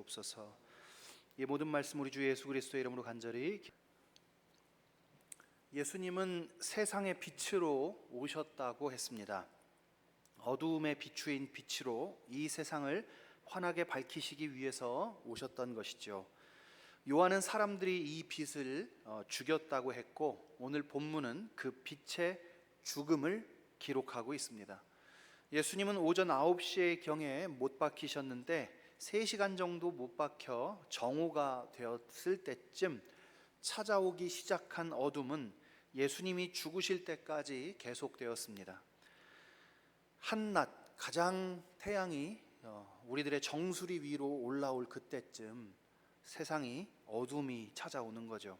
주옵소서. 이 모든 말씀 우리 주 예수 그리스도의 이름으로 간절히. 예수님은 세상의 빛으로 오셨다고 했습니다. 어두움의 비추인 빛으로 이 세상을 환하게 밝히시기 위해서 오셨던 것이죠. 요한은 사람들이 이 빛을 죽였다고 했고, 오늘 본문은 그 빛의 죽음을 기록하고 있습니다. 예수님은 오전 9시의 경에 못 박히셨는데 3시간 정도 못 박혀 정오가 되었을 때쯤 찾아오기 시작한 어둠은 예수님이 죽으실 때까지 계속되었습니다. 한낮 가장 태양이 우리들의 정수리 위로 올라올 그때쯤 세상이 어둠이 찾아오는 거죠.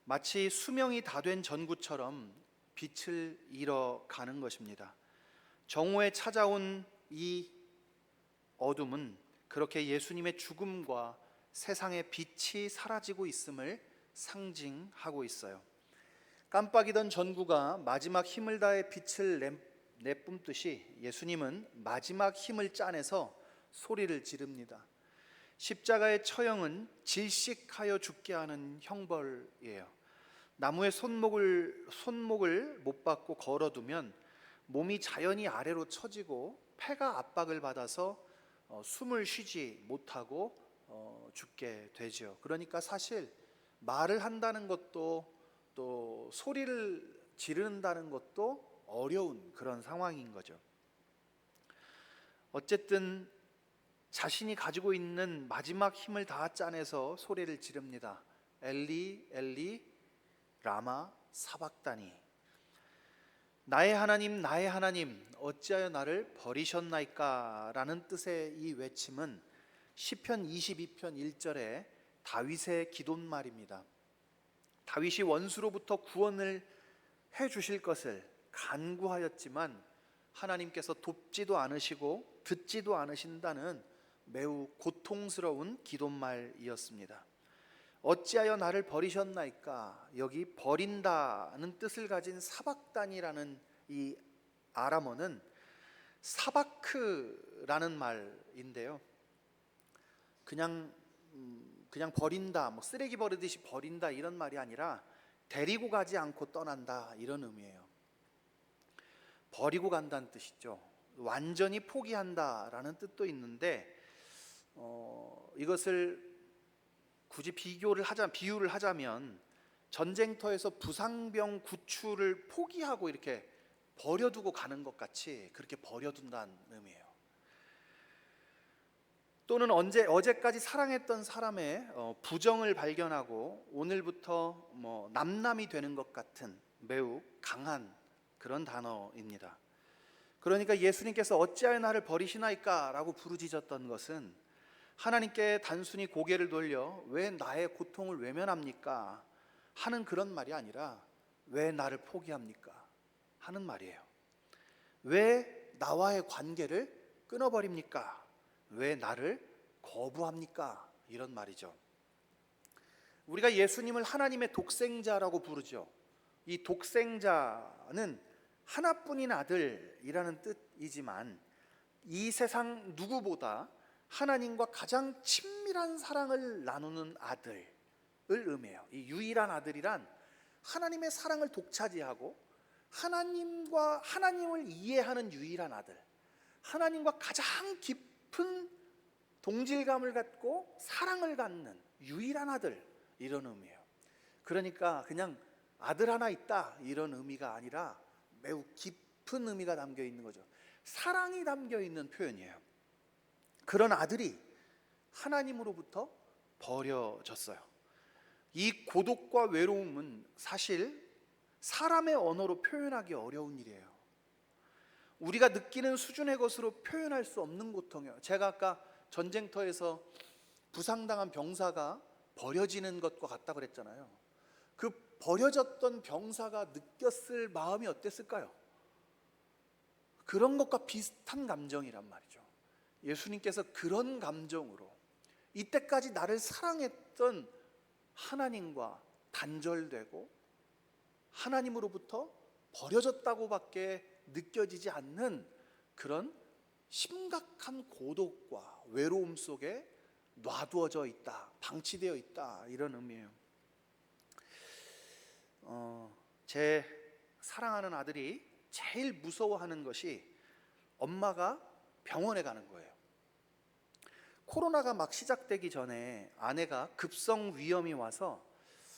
마치 수명이 다 된 전구처럼 빛을 잃어가는 것입니다. 정오에 찾아온 이 어둠은 그렇게 예수님의 죽음과 세상의 빛이 사라지고 있음을 상징하고 있어요. 깜빡이던 전구가 마지막 힘을 다해 빛을 내뿜듯이 예수님은 마지막 힘을 짜내서 소리를 지릅니다. 십자가의 처형은 질식하여 죽게 하는 형벌이에요. 나무에 손목을 못 박고 걸어두면 몸이 자연히 아래로 처지고 폐가 압박을 받아서 숨을 쉬지 못하고 죽게 되죠. 그러니까 사실 말을 한다는 것도 또 소리를 지른다는 것도 어려운 그런 상황인 거죠. 어쨌든 자신이 가지고 있는 마지막 힘을 다 짜내서 소리를 지릅니다. 엘리 엘리 라마 사박다니. 나의 하나님 어찌하여 나를 버리셨나이까 라는 뜻의 이 외침은 시편 22편 1절에 다윗의 기도말입니다. 다윗이 원수로부터 구원을 해 주실 것을 간구하였지만 하나님께서 돕지도 않으시고 듣지도 않으신다는 매우 고통스러운 기도말이었습니다. 어찌하여 나를 버리셨나이까. 여기 버린다는 뜻을 가진 사박단이라는 이 아람어는 사바크라는 말인데요, 그냥 버린다, 쓰레기 버리듯이 버린다 이런 말이 아니라 데리고 가지 않고 떠난다 이런 의미예요. 버리고 간다는 뜻이죠. 완전히 포기한다라는 뜻도 있는데 이것을 굳이 비유를 하자면 전쟁터에서 부상병 구출을 포기하고 이렇게 버려두고 가는 것 같이 그렇게 버려둔다는 의미예요. 또는 어제까지 사랑했던 사람의 부정을 발견하고 오늘부터 남남이 되는 것 같은 매우 강한 그런 단어입니다. 그러니까 예수님께서 어찌하여 나를 버리시나이까 라고 부르짖었던 것은 하나님께 단순히 고개를 돌려 왜 나의 고통을 외면합니까 하는 그런 말이 아니라 왜 나를 포기합니까 하는 말이에요. 왜 나와의 관계를 끊어버립니까? 왜 나를 거부합니까? 이런 말이죠. 우리가 예수님을 하나님의 독생자라고 부르죠. 이 독생자는 하나뿐인 아들이라는 뜻이지만 이 세상 누구보다 하나님과 가장 친밀한 사랑을 나누는 아들을 의미해요. 이 유일한 아들이란 하나님의 사랑을 독차지하고 하나님을 이해하는 유일한 아들, 하나님과 가장 깊은 동질감을 갖고 사랑을 갖는 유일한 아들, 이런 의미예요. 그러니까 그냥 아들 하나 있다 이런 의미가 아니라 매우 깊은 의미가 담겨 있는 거죠. 사랑이 담겨 있는 표현이에요. 그런 아들이 하나님으로부터 버려졌어요. 이 고독과 외로움은 사실 사람의 언어로 표현하기 어려운 일이에요. 우리가 느끼는 수준의 것으로 표현할 수 없는 고통이에요. 제가 아까 전쟁터에서 부상당한 병사가 버려지는 것과 같다 그랬잖아요. 그 버려졌던 병사가 느꼈을 마음이 어땠을까요? 그런 것과 비슷한 감정이란 말이죠. 예수님께서 그런 감정으로 이때까지 나를 사랑했던 하나님과 단절되고 하나님으로부터 버려졌다고밖에 느껴지지 않는 그런 심각한 고독과 외로움 속에 놔두어져 있다, 방치되어 있다, 이런 의미예요. 제 사랑하는 아들이 제일 무서워하는 것이 엄마가 병원에 가는 거예요. 코로나가 막 시작되기 전에 아내가 급성 위염이 와서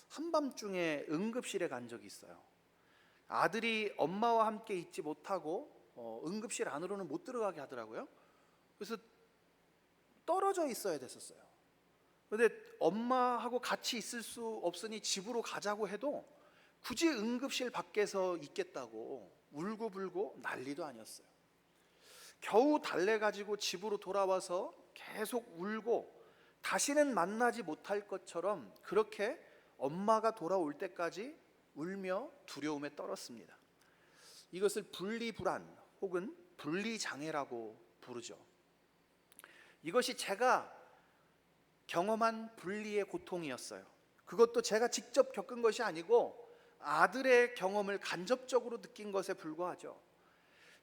한밤중에 응급실에 간 적이 있어요. 아들이 엄마와 함께 있지 못하고 응급실 안으로는 못 들어가게 하더라고요. 그래서 떨어져 있어야 됐었어요. 그런데 엄마하고 같이 있을 수 없으니 집으로 가자고 해도 굳이 응급실 밖에서 있겠다고 울고불고 난리도 아니었어요. 겨우 달래가지고 집으로 돌아와서 계속 울고 다시는 만나지 못할 것처럼 그렇게 엄마가 돌아올 때까지 울며 두려움에 떨었습니다. 이것을 분리불안 혹은 분리장애라고 부르죠. 이것이 제가 경험한 분리의 고통이었어요. 그것도 제가 직접 겪은 것이 아니고 아들의 경험을 간접적으로 느낀 것에 불과하죠.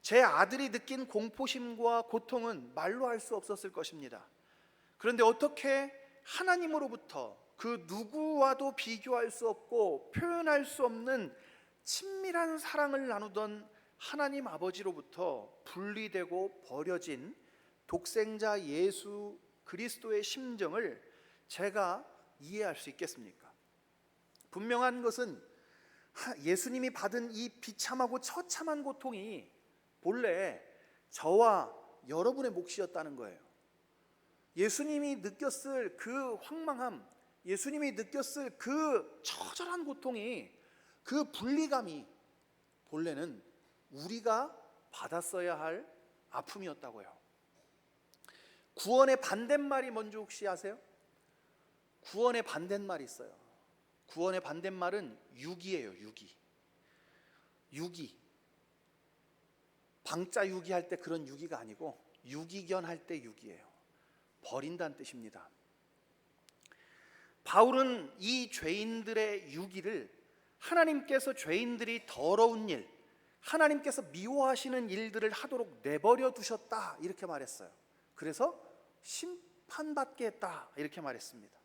제 아들이 느낀 공포심과 고통은 말로 할 수 없었을 것입니다. 그런데 어떻게 하나님으로부터 그 누구와도 비교할 수 없고 표현할 수 없는 친밀한 사랑을 나누던 하나님 아버지로부터 분리되고 버려진 독생자 예수 그리스도의 심정을 제가 이해할 수 있겠습니까? 분명한 것은 예수님이 받은 이 비참하고 처참한 고통이 본래 저와 여러분의 몫이었다는 거예요. 예수님이 느꼈을 그 황망함, 예수님이 느꼈을 그 처절한 고통이, 그 분리감이 본래는 우리가 받았어야 할 아픔이었다고요. 구원의 반대말이 뭔지 혹시 아세요? 구원의 반대말이 있어요. 구원의 반대말은 유기예요. 유기. 방자 유기할 때 그런 유기가 아니고 유기견 할 때 유기예요. 버린다는 뜻입니다. 바울은 이 죄인들의 유기를 하나님께서 죄인들이 더러운 일, 하나님께서 미워하시는 일들을 하도록 내버려 두셨다, 이렇게 말했어요. 그래서 심판받게 했다, 이렇게 말했습니다.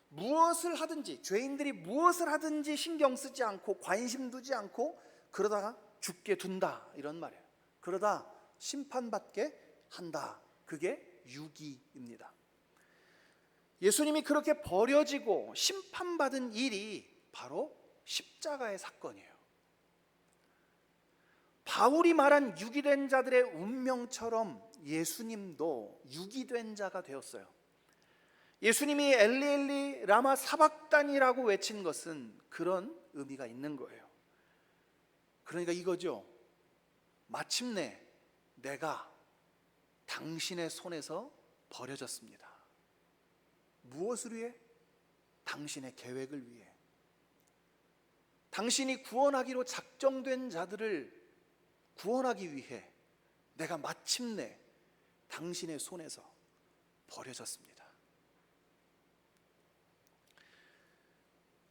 무엇을 하든지, 죄인들이 무엇을 하든지 신경 쓰지 않고 관심 두지 않고 그러다가 죽게 둔다, 이런 말이에요. 그러다 심판받게 한다. 그게 유기입니다. 예수님이 그렇게 버려지고 심판받은 일이 바로 십자가의 사건이에요. 바울이 말한 유기된 자들의 운명처럼 예수님도 유기된 자가 되었어요. 예수님이 엘리 엘리 라마 사박단이라고 외친 것은 그런 의미가 있는 거예요. 그러니까 이거죠. 마침내 내가 당신의 손에서 버려졌습니다. 무엇을 위해? 당신의 계획을 위해. 당신이 구원하기로 작정된 자들을 구원하기 위해 내가 마침내 당신의 손에서 버려졌습니다.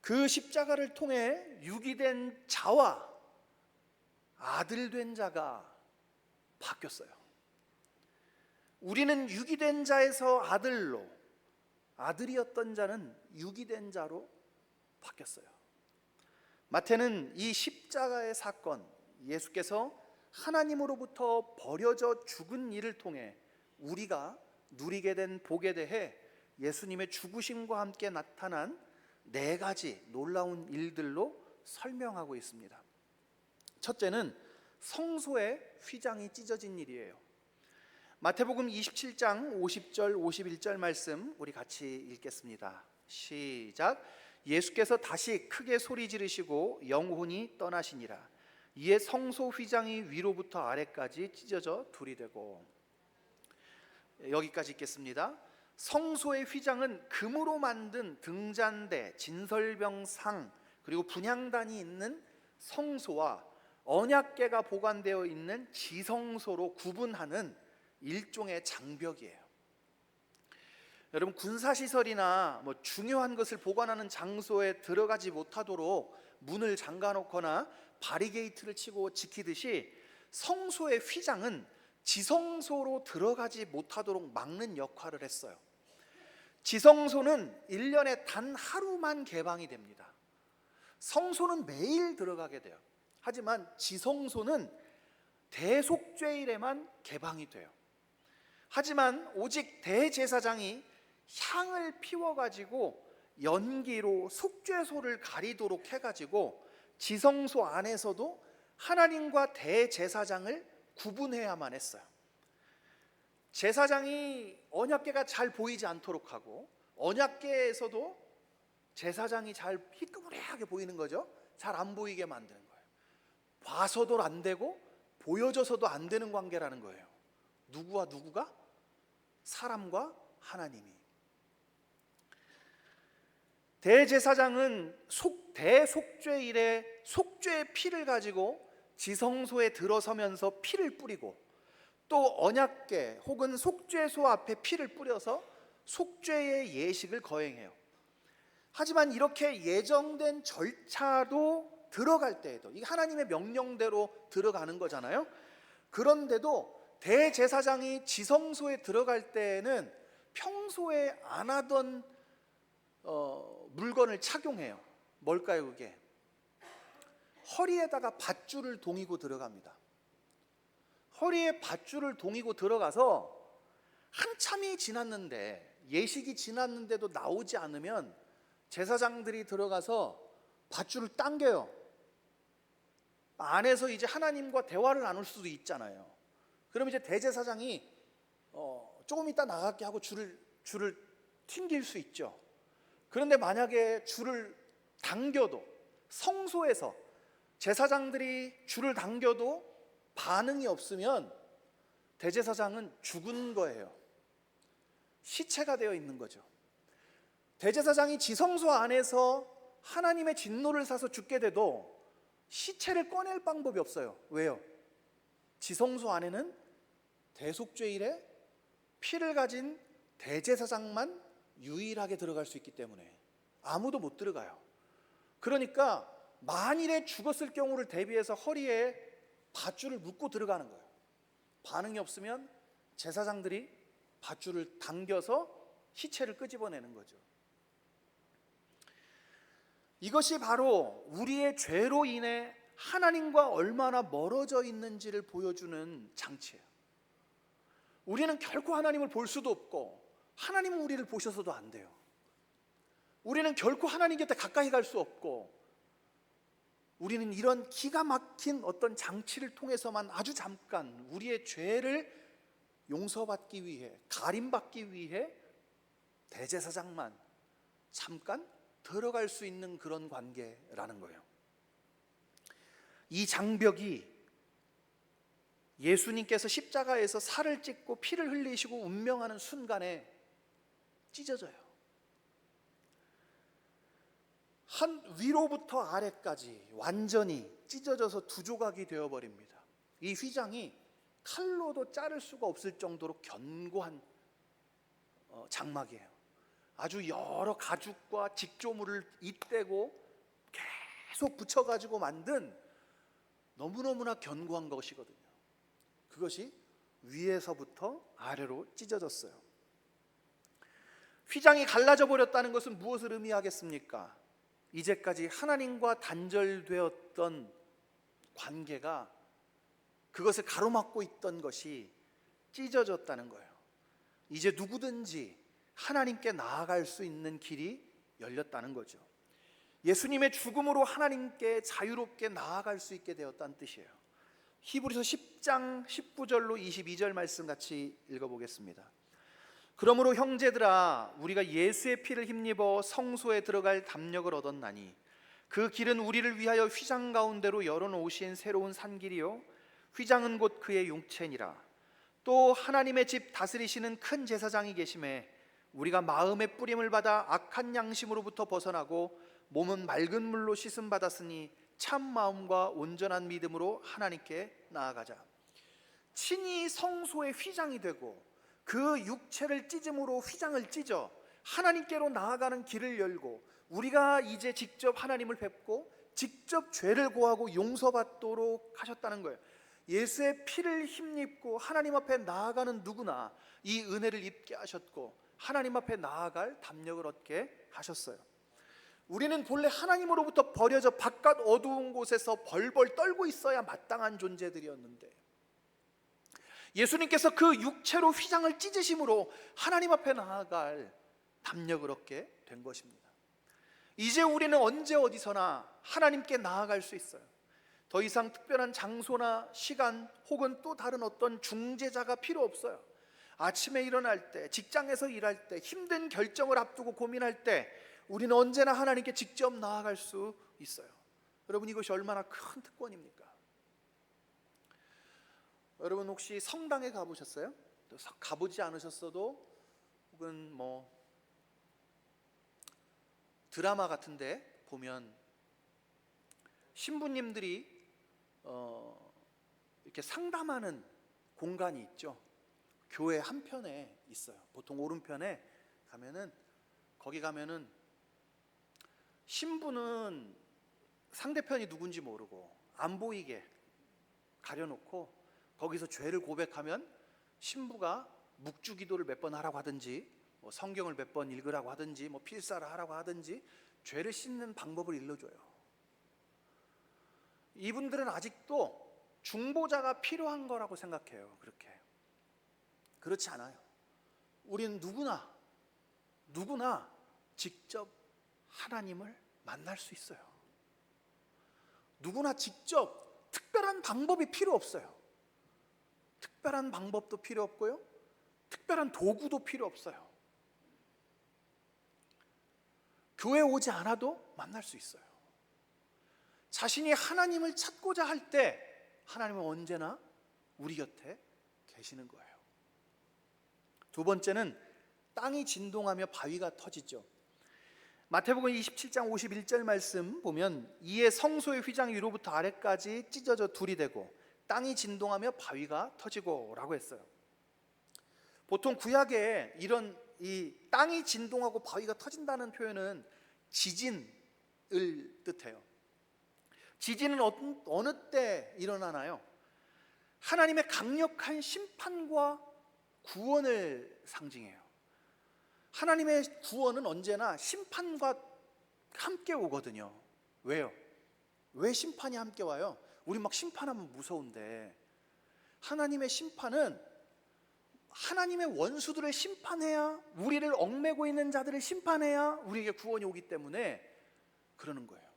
그 십자가를 통해 유기된 자와 아들 된 자가 바뀌었어요. 우리는 유기된 자에서 아들로, 아들이었던 자는 유기된 자로 바뀌었어요. 마태는 이 십자가의 사건, 예수께서 하나님으로부터 버려져 죽은 일을 통해 우리가 누리게 된 복에 대해 예수님의 죽으심과 함께 나타난 4가지 놀라운 일들로 설명하고 있습니다. 첫째는 성소의 휘장이 찢어진 일이에요. 마태복음 27장 50절 51절 말씀 우리 같이 읽겠습니다. 시작. 예수께서 다시 크게 소리 지르시고 영혼이 떠나시니라. 이에 성소 휘장이 위로부터 아래까지 찢어져 둘이 되고. 여기까지 읽겠습니다. 성소의 휘장은 금으로 만든 등잔대, 진설병상, 그리고 분향단이 있는 성소와 언약궤가 보관되어 있는 지성소로 구분하는 일종의 장벽이에요. 여러분, 군사시설이나 중요한 것을 보관하는 장소에 들어가지 못하도록 문을 잠가 놓거나 바리게이트를 치고 지키듯이 성소의 휘장은 지성소로 들어가지 못하도록 막는 역할을 했어요. 지성소는 1년에 단 하루만 개방이 됩니다. 성소는 매일 들어가게 돼요. 하지만 지성소는 대속죄일에만 개방이 돼요. 하지만 오직 대제사장이 향을 피워가지고 연기로 속죄소를 가리도록 해가지고 지성소 안에서도 하나님과 대제사장을 구분해야만 했어요. 제사장이 언약궤가 잘 보이지 않도록 하고, 언약궤에서도 제사장이 잘 희끄무레하게 보이는 거죠. 잘 안 보이게 만드는 거예요. 봐서도 안 되고 보여져서도 안 되는 관계라는 거예요. 누구와 누구가? 사람과 하나님이. 대제사장은 대속죄일에 속죄의 피를 가지고 지성소에 들어서면서 피를 뿌리고, 또 언약궤 혹은 속죄소 앞에 피를 뿌려서 속죄의 예식을 거행해요. 하지만 이렇게 예정된 절차도 들어갈 때에도, 이게 하나님의 명령대로 들어가는 거잖아요. 그런데도 대제사장이 지성소에 들어갈 때에는 평소에 안 하던 물건을 착용해요. 뭘까요 그게? 허리에다가 밧줄을 동이고 들어갑니다. 허리에 밧줄을 동이고 들어가서 한참이 지났는데, 예식이 지났는데도 나오지 않으면 제사장들이 들어가서 밧줄을 당겨요. 안에서 이제 하나님과 대화를 나눌 수도 있잖아요. 그럼 이제 대제사장이 조금 이따 나갈게 하고 줄을 튕길 수 있죠. 그런데 만약에 줄을 당겨도, 성소에서 제사장들이 줄을 당겨도 반응이 없으면 대제사장은 죽은 거예요. 시체가 되어 있는 거죠. 대제사장이 지성소 안에서 하나님의 진노를 사서 죽게 돼도 시체를 꺼낼 방법이 없어요. 왜요? 지성소 안에는 대속죄일에 피를 가진 대제사장만 유일하게 들어갈 수 있기 때문에 아무도 못 들어가요. 그러니까 만일에 죽었을 경우를 대비해서 허리에 밧줄을 묶고 들어가는 거예요. 반응이 없으면 제사장들이 밧줄을 당겨서 시체를 끄집어내는 거죠. 이것이 바로 우리의 죄로 인해 하나님과 얼마나 멀어져 있는지를 보여주는 장치예요. 우리는 결코 하나님을 볼 수도 없고, 하나님은 우리를 보셔서도 안 돼요. 우리는 결코 하나님 곁에 가까이 갈 수 없고, 우리는 이런 기가 막힌 어떤 장치를 통해서만 아주 잠깐 우리의 죄를 용서받기 위해, 가림받기 위해 대제사장만 잠깐 들어갈 수 있는 그런 관계라는 거예요. 이 장벽이 예수님께서 십자가에서 살을 찢고 피를 흘리시고 운명하는 순간에 찢어져요. 한 위로부터 아래까지 완전히 찢어져서 두 조각이 되어버립니다. 이 휘장이 칼로도 자를 수가 없을 정도로 견고한 장막이에요. 아주 여러 가죽과 직조물을 잇대고 계속 붙여가지고 만든 너무너무나 견고한 것이거든요. 그것이 위에서부터 아래로 찢어졌어요. 휘장이 갈라져 버렸다는 것은 무엇을 의미하겠습니까? 이제까지 하나님과 단절되었던 관계가, 그것을 가로막고 있던 것이 찢어졌다는 거예요. 이제 누구든지 하나님께 나아갈 수 있는 길이 열렸다는 거죠. 예수님의 죽음으로 하나님께 자유롭게 나아갈 수 있게 되었다는 뜻이에요. 히브리서 10장 19절로 22절 말씀 같이 읽어보겠습니다. 그러므로 형제들아, 우리가 예수의 피를 힘입어 성소에 들어갈 담력을 얻었나니 그 길은 우리를 위하여 휘장 가운데로 열어놓으신 새로운 산길이요 휘장은 곧 그의 용체니라. 또 하나님의 집 다스리시는 큰 제사장이 계심에 우리가 마음의 뿌림을 받아 악한 양심으로부터 벗어나고 몸은 맑은 물로 씻음 받았으니 참 마음과 온전한 믿음으로 하나님께 나아가자. 친히 성소의 휘장이 되고 그 육체를 찢음으로 휘장을 찢어 하나님께로 나아가는 길을 열고, 우리가 이제 직접 하나님을 뵙고 직접 죄를 고하고 용서받도록 하셨다는 거예요. 예수의 피를 힘입고 하나님 앞에 나아가는 누구나 이 은혜를 입게 하셨고, 하나님 앞에 나아갈 담력을 얻게 하셨어요. 우리는 본래 하나님으로부터 버려져 바깥 어두운 곳에서 벌벌 떨고 있어야 마땅한 존재들이었는데, 예수님께서 그 육체로 휘장을 찢으심으로 하나님 앞에 나아갈 담력을 얻게 된 것입니다. 이제 우리는 언제 어디서나 하나님께 나아갈 수 있어요. 더 이상 특별한 장소나 시간 혹은 또 다른 어떤 중재자가 필요 없어요. 아침에 일어날 때, 직장에서 일할 때, 힘든 결정을 앞두고 고민할 때 우리는 언제나 하나님께 직접 나아갈 수 있어요. 여러분, 이것이 얼마나 큰 특권입니까? 여러분, 혹시 성당에 가보셨어요? 또 가보지 않으셨어도 혹은 드라마 같은데 보면 신부님들이 이렇게 상담하는 공간이 있죠. 교회 한편에 있어요. 보통 오른편에 가면은, 거기 가면은 신부는 상대편이 누군지 모르고 안 보이게 가려놓고 거기서 죄를 고백하면 신부가 묵주 기도를 몇 번 하라고 하든지, 성경을 몇 번 읽으라고 하든지, 필사를 하라고 하든지 죄를 씻는 방법을 일러줘요. 이분들은 아직도 중보자가 필요한 거라고 생각해요. 그렇지 않아요. 우리는 누구나 직접 하나님을 만날 수 있어요. 누구나 직접, 특별한 방법이 필요 없어요. 특별한 방법도 필요 없고요, 특별한 도구도 필요 없어요. 교회 오지 않아도 만날 수 있어요. 자신이 하나님을 찾고자 할 때 하나님은 언제나 우리 곁에 계시는 거예요. 두 번째는 땅이 진동하며 바위가 터지죠. 마태복음 27장 51절 말씀 보면, 이에 성소의 휘장 위로부터 아래까지 찢어져 둘이 되고 땅이 진동하며 바위가 터지고 라고 했어요. 보통 구약에 이런 이 땅이 진동하고 바위가 터진다는 표현은 지진을 뜻해요. 지진은 어느 때 일어나나요? 하나님의 강력한 심판과 구원을 상징해요. 하나님의 구원은 언제나 심판과 함께 오거든요. 왜요? 왜 심판이 함께 와요? 우리 막 심판하면 무서운데, 하나님의 심판은 하나님의 원수들을 심판해야, 우리를 얽매고 있는 자들을 심판해야 우리에게 구원이 오기 때문에 그러는 거예요.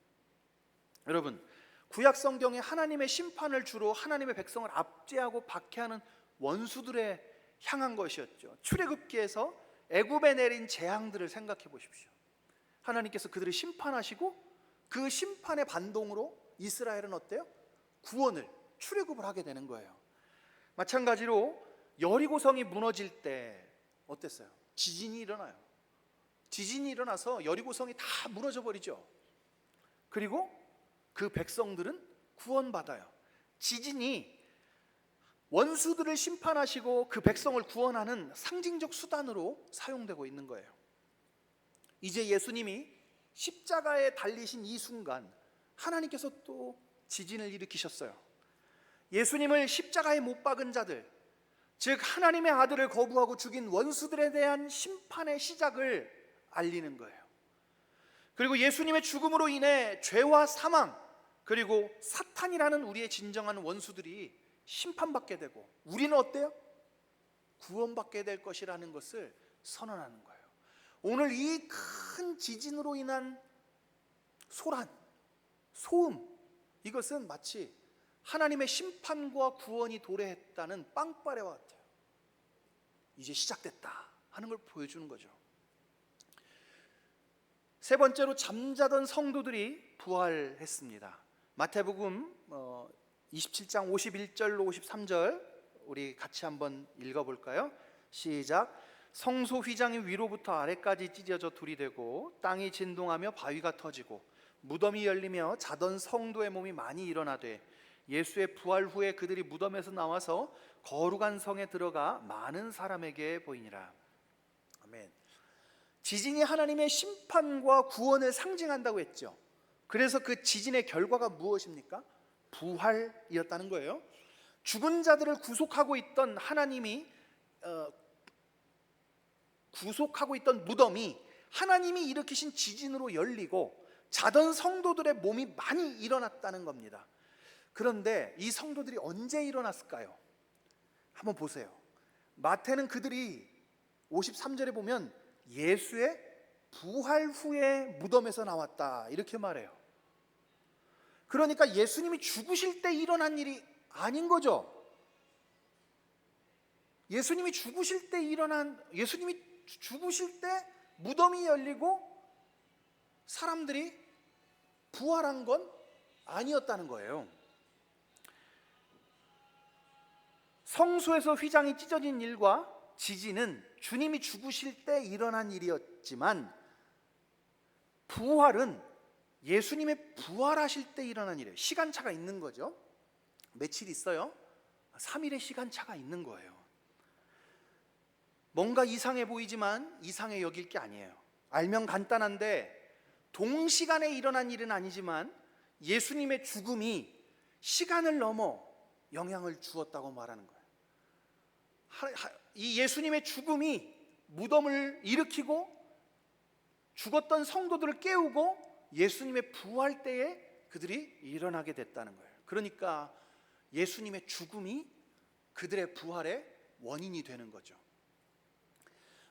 여러분, 구약 성경에 하나님의 심판을 주로 하나님의 백성을 압제하고 박해하는 원수들에 향한 것이었죠. 출애굽기에서 애굽에 내린 재앙들을 생각해 보십시오. 하나님께서 그들을 심판하시고 그 심판의 반동으로 이스라엘은 어때요? 구원을, 출애굽을 하게 되는 거예요. 마찬가지로 여리고성이 무너질 때 어땠어요? 지진이 일어나요. 지진이 일어나서 여리고성이 다 무너져 버리죠. 그리고 그 백성들은 구원받아요. 지진이 원수들을 심판하시고 그 백성을 구원하는 상징적 수단으로 사용되고 있는 거예요. 이제 예수님이 십자가에 달리신 이 순간 하나님께서 또 지진을 일으키셨어요. 예수님을 십자가에 못 박은 자들, 즉 하나님의 아들을 거부하고 죽인 원수들에 대한 심판의 시작을 알리는 거예요. 그리고 예수님의 죽음으로 인해 죄와 사망, 그리고 사탄이라는 우리의 진정한 원수들이 심판받게 되고 우리는 어때요? 구원받게 될 것이라는 것을 선언하는 거예요. 오늘 이 큰 지진으로 인한 소란, 소음, 이것은 마치 하나님의 심판과 구원이 도래했다는 빵빠레와 같아요. 이제 시작됐다 하는 걸 보여주는 거죠. 세 번째로, 잠자던 성도들이 부활했습니다. 마태복음 27장 51절로 53절 우리 같이 한번 읽어볼까요? 시작. 성소 휘장이 위로부터 아래까지 찢어져 둘이 되고 땅이 진동하며 바위가 터지고 무덤이 열리며 자던 성도의 몸이 많이 일어나되 예수의 부활 후에 그들이 무덤에서 나와서 거룩한 성에 들어가 많은 사람에게 보이니라. 아멘. 지진이 하나님의 심판과 구원을 상징한다고 했죠. 그래서 그 지진의 결과가 무엇입니까? 부활이었다는 거예요. 죽은 자들을 구속하고 있던 하나님이 구속하고 있던 무덤이 하나님이 일으키신 지진으로 열리고 자던 성도들의 몸이 많이 일어났다는 겁니다. 그런데 이 성도들이 언제 일어났을까요? 한번 보세요. 마태는 그들이 53절에 보면 예수의 부활 후에 무덤에서 나왔다 이렇게 말해요. 그러니까 예수님이 죽으실 때 일어난 일이 아닌 거죠. 예수님이 죽으실 때 무덤이 열리고 사람들이 부활한 건 아니었다는 거예요. 성소에서 휘장이 찢어진 일과 지진은 주님이 죽으실 때 일어난 일이었지만 부활은 예수님의 부활하실 때 일어난 일이에요. 시간차가 있는 거죠. 며칠 있어요? 3일의 시간차가 있는 거예요. 뭔가 이상해 보이지만 이상해 여길 게 아니에요. 알면 간단한데 동시간에 일어난 일은 아니지만 예수님의 죽음이 시간을 넘어 영향을 주었다고 말하는 거예요. 이 예수님의 죽음이 무덤을 일으키고 죽었던 성도들을 깨우고 예수님의 부활 때에 그들이 일어나게 됐다는 거예요. 그러니까 예수님의 죽음이 그들의 부활의 원인이 되는 거죠.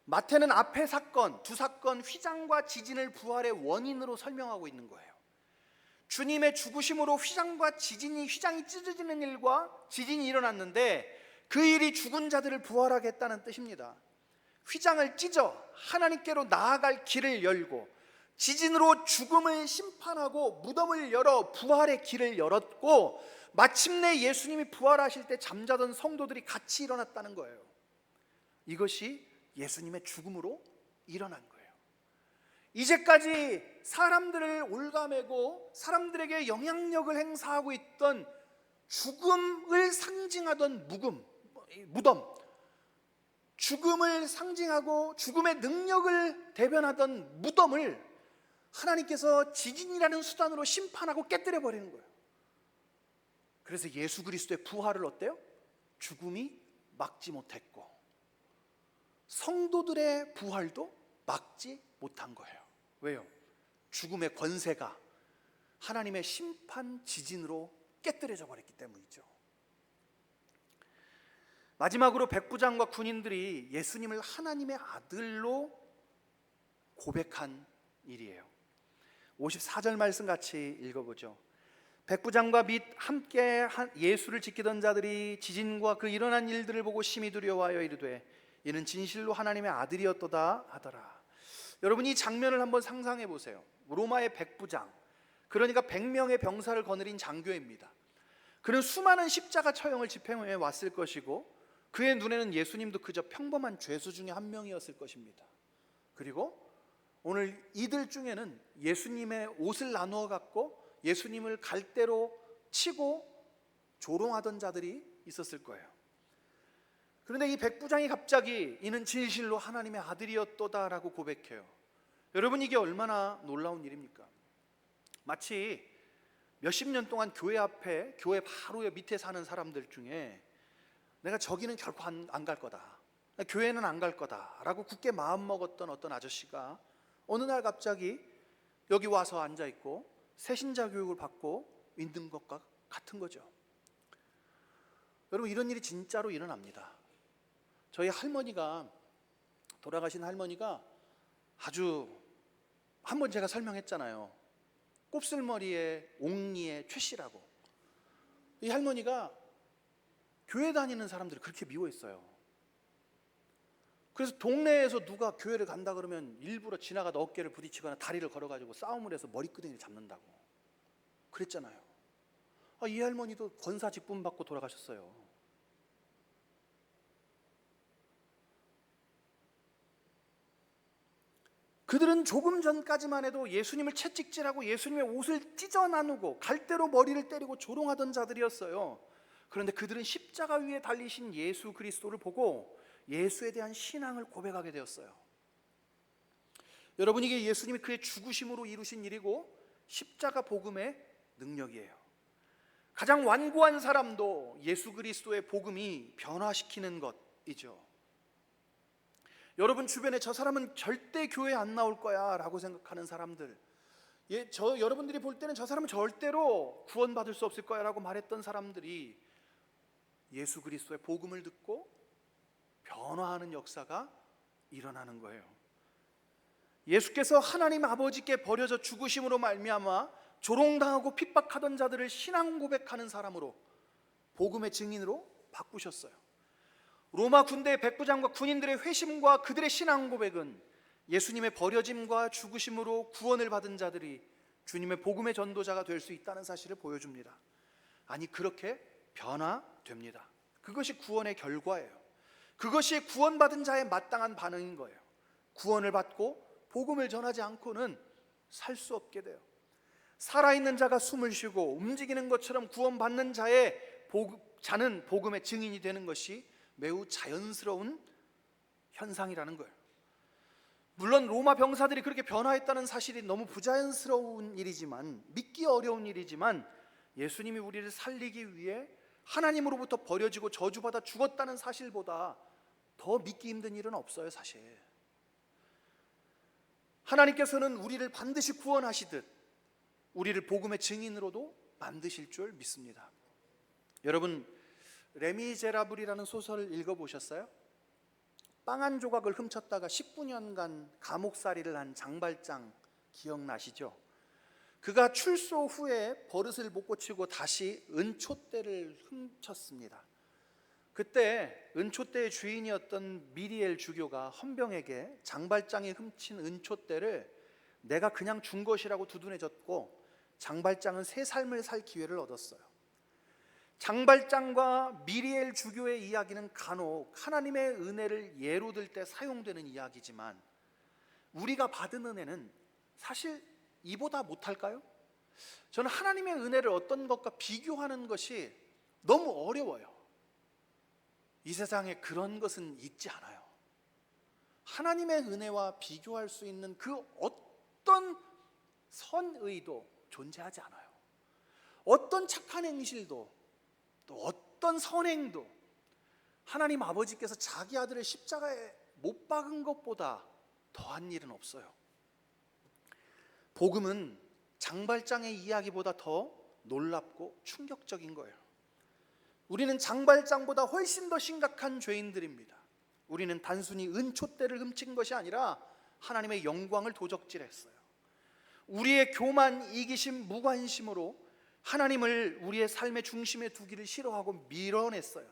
마태는 앞의 사건, 두 사건 휘장과 지진을 부활의 원인으로 설명하고 있는 거예요. 주님의 죽으심으로 휘장이 찢어지는 일과 지진이 일어났는데 그 일이 죽은 자들을 부활하게 했다는 뜻입니다. 휘장을 찢어 하나님께로 나아갈 길을 열고 지진으로 죽음을 심판하고 무덤을 열어 부활의 길을 열었고 마침내 예수님이 부활하실 때 잠자던 성도들이 같이 일어났다는 거예요. 이것이 예수님의 죽음으로 일어난 거예요. 이제까지 사람들을 올가매고 사람들에게 영향력을 행사하고 있던 죽음을 상징하던 무덤, 죽음을 상징하고 죽음의 능력을 대변하던 무덤을 하나님께서 지진이라는 수단으로 심판하고 깨뜨려 버리는 거예요. 그래서 예수 그리스도의 부활을 어때요? 죽음이 막지 못했고 성도들의 부활도 막지 못한 거예요. 왜요? 죽음의 권세가 하나님의 심판 지진으로 깨뜨려져 버렸기 때문이죠. 마지막으로 백부장과 군인들이 예수님을 하나님의 아들로 고백한 일이에요. 54절 말씀 같이 읽어보죠. 백부장과 및 함께 예수를 지키던 자들이 지진과 그 일어난 일들을 보고 심히 두려워하여 이르되 이는 진실로 하나님의 아들이었도다 하더라. 여러분 이 장면을 한번 상상해 보세요. 로마의 백부장, 그러니까 100명의 병사를 거느린 장교입니다. 그는 수많은 십자가 처형을 집행해 왔을 것이고 그의 눈에는 예수님도 그저 평범한 죄수 중에 한 명이었을 것입니다. 그리고 오늘 이들 중에는 예수님의 옷을 나누어 갖고 예수님을 갈대로 치고 조롱하던 자들이 있었을 거예요. 그런데 이 백부장이 갑자기 이는 진실로 하나님의 아들이었도다라고 고백해요. 여러분 이게 얼마나 놀라운 일입니까? 마치 몇십 년 동안 교회 앞에, 교회 바로 밑에 사는 사람들 중에 내가 저기는 결코 안 갈 거다, 교회는 안 갈 거다라고 굳게 마음먹었던 어떤 아저씨가 어느 날 갑자기 여기 와서 앉아있고 새신자 교육을 받고 있는 것과 같은 거죠. 여러분 이런 일이 진짜로 일어납니다. 저희 할머니가, 돌아가신 할머니가 아주 한번 제가 설명했잖아요. 곱슬머리에 옥리에 최씨라고. 이 할머니가 교회 다니는 사람들을 그렇게 미워했어요. 그래서 동네에서 누가 교회를 간다 그러면 일부러 지나가다 어깨를 부딪히거나 다리를 걸어가지고 싸움을 해서 머리끄댕이를 잡는다고 그랬잖아요. 이 할머니도 권사 직분 받고 돌아가셨어요. 그들은 조금 전까지만 해도 예수님을 채찍질하고 예수님의 옷을 찢어 나누고 갈대로 머리를 때리고 조롱하던 자들이었어요. 그런데 그들은 십자가 위에 달리신 예수 그리스도를 보고 예수에 대한 신앙을 고백하게 되었어요. 여러분 이게 예수님이 그의 죽으심으로 이루신 일이고 십자가 복음의 능력이에요. 가장 완고한 사람도 예수 그리스도의 복음이 변화시키는 것이죠. 여러분 주변에 저 사람은 절대 교회 안 나올 거야 라고 생각하는 사람들, 여러분들이 볼 때는 저 사람은 절대로 구원받을 수 없을 거야 라고 말했던 사람들이 예수 그리스도의 복음을 듣고 변화하는 역사가 일어나는 거예요. 예수께서 하나님 아버지께 버려져 죽으심으로 말미암아 조롱당하고 핍박하던 자들을 신앙 고백하는 사람으로, 복음의 증인으로 바꾸셨어요. 로마 군대의 백부장과 군인들의 회심과 그들의 신앙 고백은 예수님의 버려짐과 죽으심으로 구원을 받은 자들이 주님의 복음의 전도자가 될 수 있다는 사실을 보여줍니다. 아니, 그렇게 변화됩니다. 그것이 구원의 결과예요. 그것이 구원받은 자의 마땅한 반응인 거예요. 구원을 받고 복음을 전하지 않고는 살 수 없게 돼요. 살아있는 자가 숨을 쉬고 움직이는 것처럼 구원받는 자는 복음의 증인이 되는 것이 매우 자연스러운 현상이라는 거예요. 물론 로마 병사들이 그렇게 변화했다는 사실이 너무 부자연스러운 일이지만, 믿기 어려운 일이지만, 예수님이 우리를 살리기 위해 하나님으로부터 버려지고 저주받아 죽었다는 사실보다 더 믿기 힘든 일은 없어요. 사실 하나님께서는 우리를 반드시 구원하시듯 우리를 복음의 증인으로도 만드실 줄 믿습니다. 여러분, 레미제라블이라는 소설을 읽어보셨어요? 빵 한 조각을 훔쳤다가 19년간 감옥살이를 한 장발장 기억나시죠? 그가 출소 후에 버릇을 못 고치고 다시 은촛대를 훔쳤습니다. 그때 은촛대의 주인이었던 미리엘 주교가 헌병에게 장발장이 훔친 은촛대를 내가 그냥 준 것이라고 두둔해줬고, 장발장은 새 삶을 살 기회를 얻었어요. 장발장과 미리엘 주교의 이야기는 간혹 하나님의 은혜를 예로 들 때 사용되는 이야기지만, 우리가 받은 은혜는 사실 이보다 못할까요? 저는 하나님의 은혜를 어떤 것과 비교하는 것이 너무 어려워요. 이 세상에 그런 것은 있지 않아요. 하나님의 은혜와 비교할 수 있는 그 어떤 선의도 존재하지 않아요. 어떤 착한 행실도, 또 어떤 선행도 하나님 아버지께서 자기 아들을 십자가에 못 박은 것보다 더한 일은 없어요. 복음은 장발장의 이야기보다 더 놀랍고 충격적인 거예요. 우리는 장발장보다 훨씬 더 심각한 죄인들입니다. 우리는 단순히 은촛대를 훔친 것이 아니라 하나님의 영광을 도적질했어요. 우리의 교만, 이기심, 무관심으로 하나님을 우리의 삶의 중심에 두기를 싫어하고 밀어냈어요.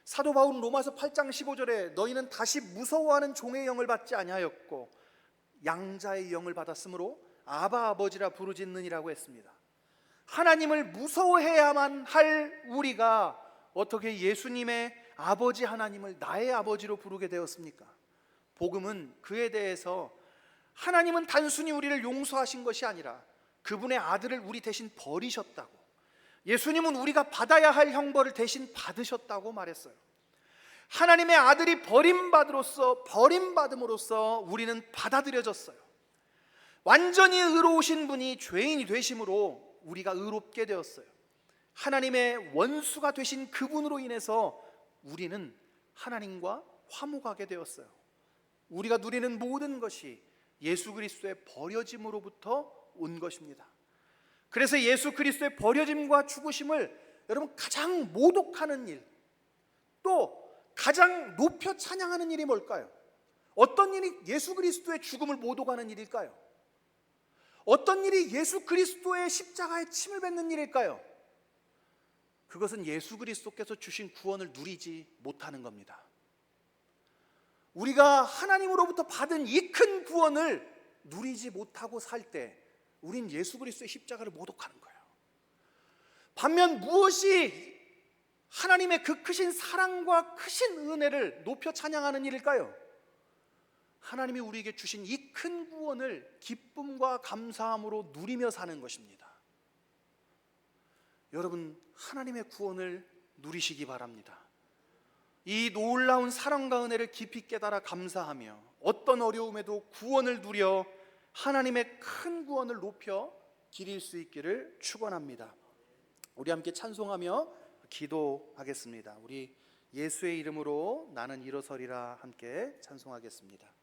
사도 바울은 로마서 8장 15절에 너희는 다시 무서워하는 종의 영을 받지 아니하였고 양자의 영을 받았으므로 아바 아버지라 부르짖느니라고 했습니다. 하나님을 무서워해야만 할 우리가 어떻게 예수님의 아버지 하나님을 나의 아버지로 부르게 되었습니까? 복음은 그에 대해서 하나님은 단순히 우리를 용서하신 것이 아니라 그분의 아들을 우리 대신 버리셨다고, 예수님은 우리가 받아야 할 형벌을 대신 받으셨다고 말했어요. 하나님의 아들이 버림받음으로써 우리는 받아들여졌어요. 완전히 의로우신 분이 죄인이 되심으로 우리가 의롭게 되었어요. 하나님의 원수가 되신 그분으로 인해서 우리는 하나님과 화목하게 되었어요. 우리가 누리는 모든 것이 예수 그리스도의 버려짐으로부터 온 것입니다. 그래서 예수 그리스도의 버려짐과 죽으심을 여러분 가장 모독하는 일, 또 가장 높여 찬양하는 일이 뭘까요? 어떤 일이 예수 그리스도의 죽음을 모독하는 일일까요? 어떤 일이 예수 그리스도의 십자가에 침을 뱉는 일일까요? 그것은 예수 그리스도께서 주신 구원을 누리지 못하는 겁니다. 우리가 하나님으로부터 받은 이 큰 구원을 누리지 못하고 살 때 우린 예수 그리스도의 십자가를 모독하는 거예요. 반면 무엇이 하나님의 그 크신 사랑과 크신 은혜를 높여 찬양하는 일일까요? 하나님이 우리에게 주신 이 큰 구원을 기쁨과 감사함으로 누리며 사는 것입니다. 여러분, 하나님의 구원을 누리시기 바랍니다. 이 놀라운 사랑과 은혜를 깊이 깨달아 감사하며 어떤 어려움에도 구원을 누려 하나님의 큰 구원을 높여 기릴 수 있기를 축원합니다. 우리 함께 찬송하며 기도하겠습니다. 우리 예수의 이름으로 나는 일어서리라 함께 찬송하겠습니다.